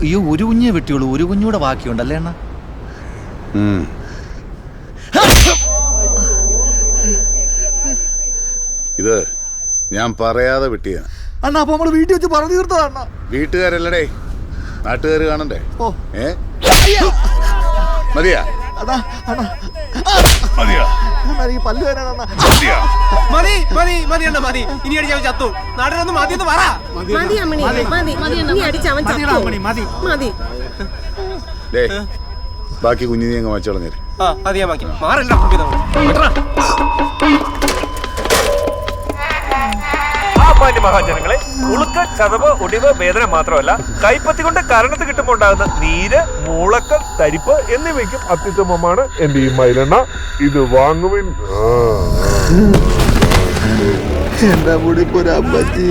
അയ്യോ ഒരു കുഞ്ഞേ വെട്ടിയുള്ളൂ, ഒരു കുഞ്ഞൂടെ ബാക്കിയുണ്ടല്ലേ അണ്ണ? ഇത് ഞാൻ പറയാതെ വെട്ടിയാണ് അണ്ണ. അപ്പൊ നമ്മള് വീട്ടിൽ വെച്ച് പറഞ്ഞു തീർത്തതാണ്. വീട്ടുകാരല്ലടേ, നാട്ടുകാർ കാണണ്ടേ? മതിയാ മതിയാ പല്ല് വരാണ്. മതി മതി മതി അണ്ണ മതി. ഇനി അടിച്ചവൻ ചത്തു. നാട്ടിലൊന്നും മതി എന്ന് പറ. ബാക്കി കുഞ്ഞിനെ അങ്ങ് വച്ചോളഞ്ഞേര്. മാറില്ല. മഹാജനങ്ങളെ, ഉളുക്ക്, ചതവ്, ഒടിവ്, വേദന മാത്രമല്ല കൈപ്പത്തി കൊണ്ട് കരണത്ത് കിട്ടുമ്പോൾ ഉണ്ടാകുന്ന നീര്, മൂളക്കൽ, തരിപ്പ് എന്നിവയ്ക്കും അത്യുത്തമമാണ് എന്റെ ഈ മൈലെണ്ണ. ഇത് വാങ്ങുവിൻ. എന്താ കൂടി പോരാ പറ്റി.